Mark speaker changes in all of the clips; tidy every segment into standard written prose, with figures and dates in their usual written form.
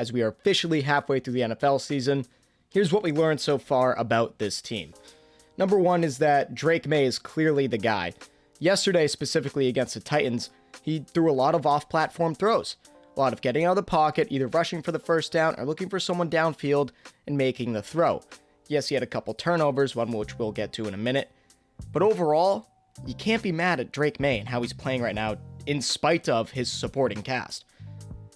Speaker 1: as we are officially halfway through the NFL season. Here's what we learned so far about this team. Number one is that Drake Maye is clearly the guy. Yesterday, specifically against the Titans, he threw a lot of off-platform throws. A lot of getting out of the pocket, either rushing for the first down or looking for someone downfield and making the throw. Yes, he had a couple turnovers, one which we'll get to in a minute. But overall, you can't be mad at Drake Maye and how he's playing right now in spite of his supporting cast.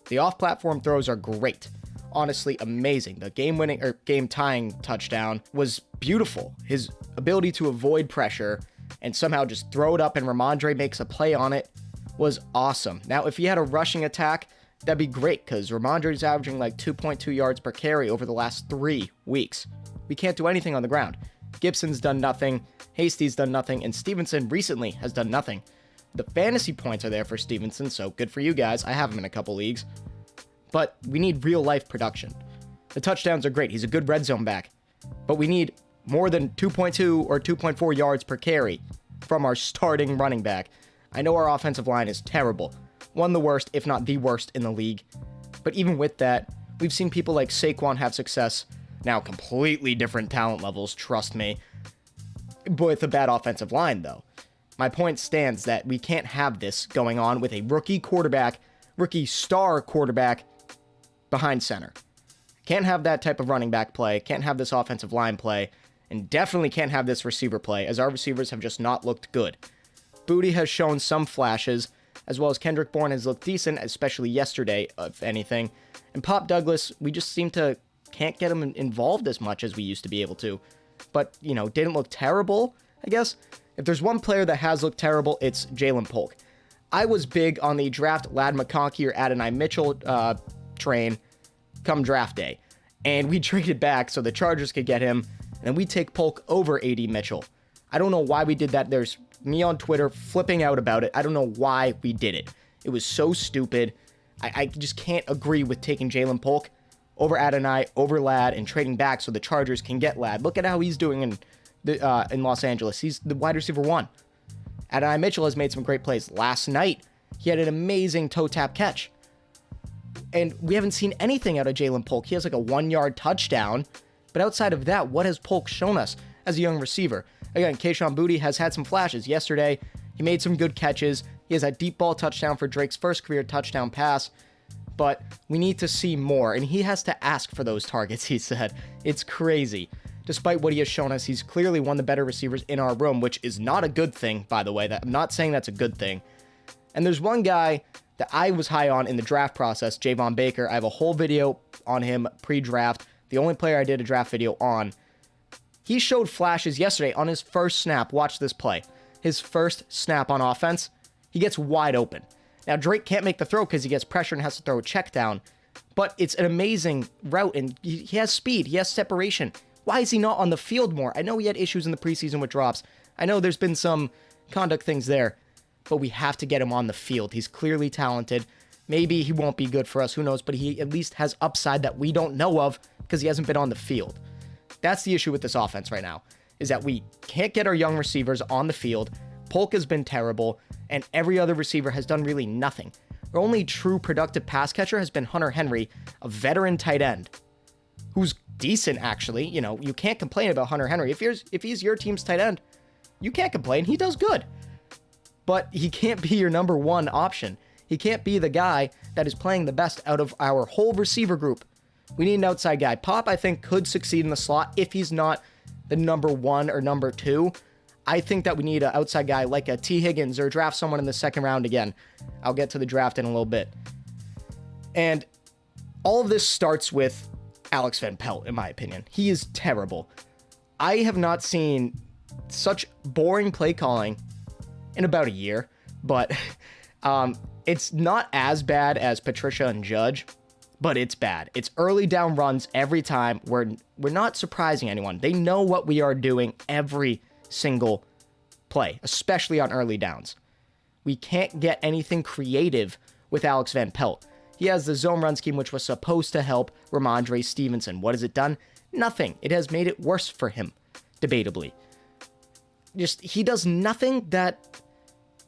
Speaker 1: The off-platform throws are great. Honestly, amazing. The game-winning or game-tying touchdown was beautiful. His ability to avoid pressure and somehow just throw it up and Ramondre makes a play on it was awesome. Now, if he had a rushing attack, that'd be great because Ramondre's averaging like 2.2 yards per carry over the last 3 weeks. We can't do anything on the ground. Gibson's done nothing, Hasty's done nothing, and Stevenson recently has done nothing. The fantasy points are there for Stevenson, so good for you guys. I have him in a couple leagues. But we need real-life production. The touchdowns are great. He's a good red zone back. But we need more than 2.2 or 2.4 yards per carry from our starting running back. I know our offensive line is terrible. One of the worst, if not the worst, in the league. But even with that, we've seen people like Saquon have success. Now, completely different talent levels, trust me. With a bad offensive line, though. My point stands that we can't have this going on with a rookie star quarterback, behind center. Can't have that type of running back play, can't have this offensive line play, and definitely can't have this receiver play, as our receivers have just not looked good. Booty has shown some flashes, as well as Kendrick Bourne has looked decent, especially yesterday, if anything. And Pop Douglas, we just can't get him involved as much as we used to be able to. But, didn't look terrible, I guess. If there's one player that has looked terrible, it's Jalen Polk. I was big on the draft Ladd McConkey or Adonai Mitchell train come draft day. And we traded back so the Chargers could get him, and then we take Polk over AD Mitchell. I don't know why we did that. There's me on Twitter flipping out about it. I don't know why we did it. It was so stupid. I just can't agree with taking Jalen Polk over Adonai, over Ladd, and trading back so the Chargers can get Ladd. Look at how he's doing in Los Angeles. He's the wide receiver 1. Adonai Mitchell has made some great plays. Last night, he had an amazing toe tap catch. And we haven't seen anything out of Jalen Polk. He has like a 1-yard touchdown. But outside of that, what has Polk shown us as a young receiver? Again, Kayshon Boutte has had some flashes. Yesterday, he made some good catches. He has that deep ball touchdown for Drake's first career touchdown pass. But we need to see more. And he has to ask for those targets, he said. It's crazy. Despite what he has shown us, he's clearly one of the better receivers in our room, which is not a good thing, by the way. I'm not saying that's a good thing. And there's one guy that I was high on in the draft process, Javon Baker. I have a whole video on him pre-draft. The only player I did a draft video on. He showed flashes yesterday on his first snap. Watch this play. His first snap on offense, he gets wide open. Now, Drake can't make the throw because he gets pressure and has to throw a check down. But it's an amazing route, and he has speed. He has separation. Why is he not on the field more? I know he had issues in the preseason with drops. I know there's been some conduct things there. But we have to get him on the field. He's clearly talented. Maybe he won't be good for us, who knows, but he at least has upside that we don't know of because he hasn't been on the field. That's the issue with this offense right now, is that we can't get our young receivers on the field. Polk has been terrible, and every other receiver has done really nothing. Our only true productive pass catcher has been Hunter Henry, a veteran tight end, who's decent, actually. You can't complain about Hunter Henry. If he's your team's tight end, you can't complain. He does good. But he can't be your number one option. He can't be the guy that is playing the best out of our whole receiver group. We need an outside guy. Pop, I think, could succeed in the slot if he's not the number 1 or number 2. I think that we need an outside guy like a T. Higgins or draft someone in the second round again. I'll get to the draft in a little bit. And all of this starts with Alex Van Pelt, in my opinion. He is terrible. I have not seen such boring play calling in about a year, but it's not as bad as Patricia and Judge, but it's bad. It's early down runs every time. We're not surprising anyone. They know what we are doing every single play, especially on early downs. We can't get anything creative with Alex Van Pelt. He has the zone run scheme, which was supposed to help Ramondre Stevenson. What has it done? Nothing. It has made it worse for him, debatably. He does nothing that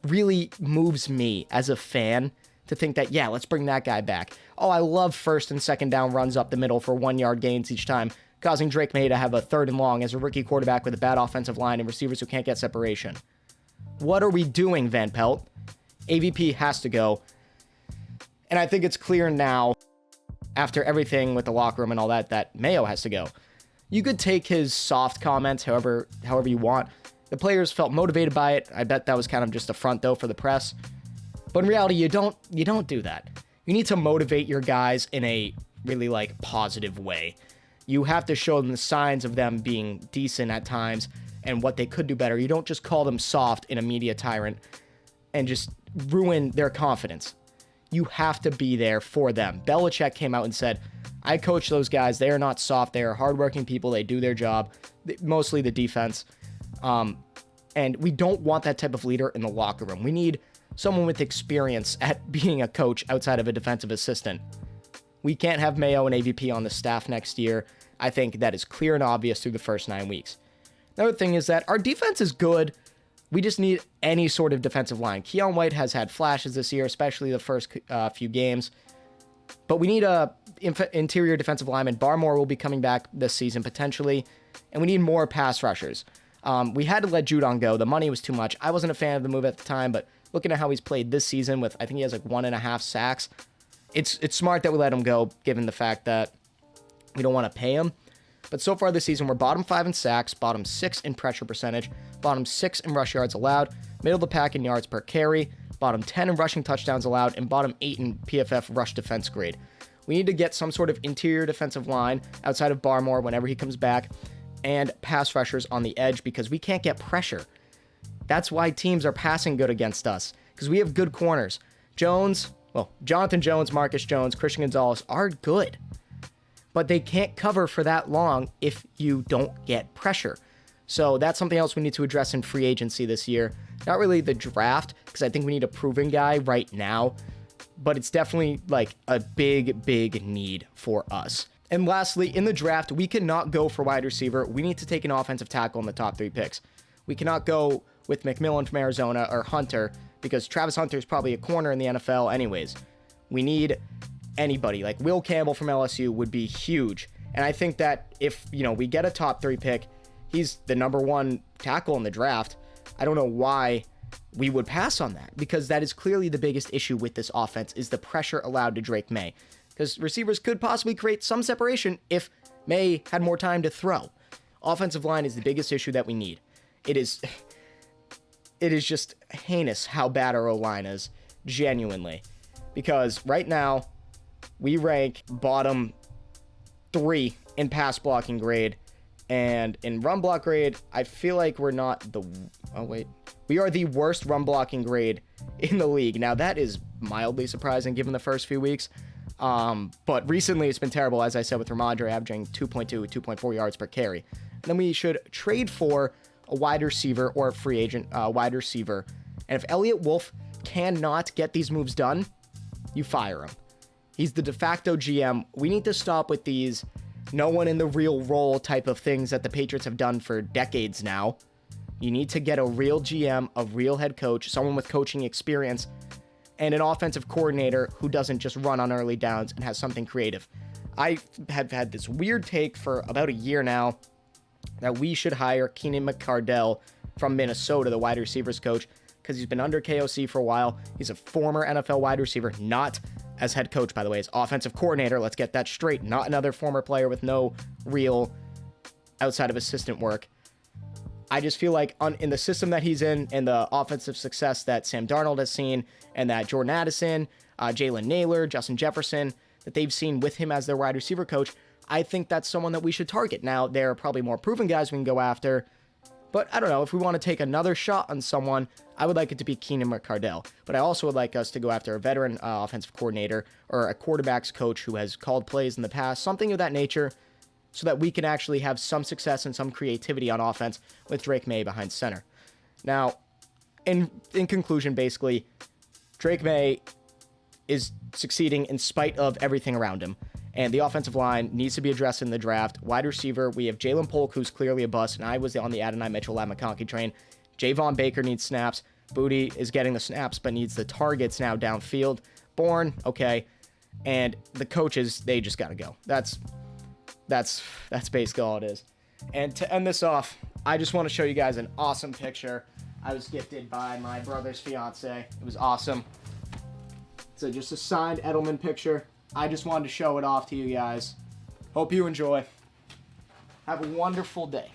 Speaker 1: really moves me as a fan to think that, yeah, let's bring that guy back. Oh, I love first and second down runs up the middle for 1-yard gains each time, causing Drake Maye to have a 3rd and long as a rookie quarterback with a bad offensive line and receivers who can't get separation. What are we doing, Van Pelt? AVP has to go. And I think it's clear now, after everything with the locker room and all that, that Mayo has to go. You could take his soft comments however you want. The players felt motivated by it. I bet that was kind of just a front, though, for the press. But in reality, you don't do that. You need to motivate your guys in a really, positive way. You have to show them the signs of them being decent at times and what they could do better. You don't just call them soft in a media tyrant and just ruin their confidence. You have to be there for them. Belichick came out and said, I coach those guys. They are not soft. They are hardworking people. They do their job, mostly the defense. And we don't want that type of leader in the locker room. We need someone with experience at being a coach outside of a defensive assistant. We can't have Mayo and AVP on the staff next year. I think that is clear and obvious through the first 9 weeks. Another thing is that our defense is good. We just need any sort of defensive line. Keon White has had flashes this year, especially the first few games. But we need a interior defensive lineman. Barmore will be coming back this season potentially. And we need more pass rushers. We had to let Judon go. The money was too much. I wasn't a fan of the move at the time, but looking at how he's played this season with, I think he has 1.5 sacks. It's smart that we let him go, given the fact that we don't want to pay him. But so far this season, we're bottom 5 in sacks, bottom 6 in pressure percentage, bottom 6 in rush yards allowed, middle of the pack in yards per carry, bottom 10 in rushing touchdowns allowed, and bottom 8 in PFF rush defense grade. We need to get some sort of interior defensive line outside of Barmore whenever he comes back, and pass rushers on the edge because we can't get pressure. That's why teams are passing good against us, because we have good corners. Jonathan Jones, Marcus Jones, Christian Gonzalez are good, but they can't cover for that long if you don't get pressure. So that's something else we need to address in free agency this year. Not really the draft, because I think we need a proven guy right now, but it's definitely a big need for us. And lastly, in the draft, we cannot go for wide receiver. We need to take an offensive tackle in the top 3 picks. We cannot go with McMillan from Arizona or Hunter, because Travis Hunter is probably a corner in the NFL anyways. We need anybody. Will Campbell from LSU would be huge. And I think that if, we get a top 3 pick, he's the number 1 tackle in the draft. I don't know why we would pass on that, because that is clearly the biggest issue with this offense is the pressure allowed to Drake Maye. Because receivers could possibly create some separation if Maye had more time to throw. Offensive line is the biggest issue that we need. It is just heinous how bad our O-line is, genuinely. Because right now, we rank bottom 3 in pass blocking grade, and in run block grade, I feel like we're not the... Oh, wait. We are the worst run blocking grade in the league. Now, that is mildly surprising given the first few weeks. But recently, it's been terrible, as I said, with Ramondre averaging 2.2, 2.4 yards per carry. And then we should trade for a wide receiver or a free agent wide receiver. And if Elliott Wolf cannot get these moves done, you fire him. He's the de facto GM. We need to stop with these no one in the real role type of things that the Patriots have done for decades now. You need to get a real GM, a real head coach, someone with coaching experience, and an offensive coordinator who doesn't just run on early downs and has something creative. I have had this weird take for about a year now that we should hire Keenan McCardell from Minnesota, the wide receivers coach, because he's been under KOC for a while. He's a former NFL wide receiver, not as head coach, by the way, as offensive coordinator. Let's get that straight. Not another former player with no real outside of assistant work. I just feel like in the system that he's in and the offensive success that Sam Darnold has seen and that Jordan Addison, Jalen Naylor, Justin Jefferson, that they've seen with him as their wide receiver coach, I think that's someone that we should target. Now, there are probably more proven guys we can go after, but I don't know. If we want to take another shot on someone, I would like it to be Keenan McCardell. But I also would like us to go after a veteran offensive coordinator or a quarterback's coach who has called plays in the past, something of that nature, so that we can actually have some success and some creativity on offense with Drake Maye behind center. Now, in conclusion, basically, Drake Maye is succeeding in spite of everything around him. And the offensive line needs to be addressed in the draft. Wide receiver, we have Jalen Polk, who's clearly a bust, and I was on the Adonai Mitchell-McConkey train. Javon Baker needs snaps. Booty is getting the snaps, but needs the targets now downfield. born, okay? And the coaches, they just got to go. That's basically all it is. And to end this off, I just want to show you guys an awesome picture I was gifted by my brother's fiance. It was awesome. So just a signed Edelman picture. I just wanted to show it off to you guys. Hope you enjoy. Have a wonderful day.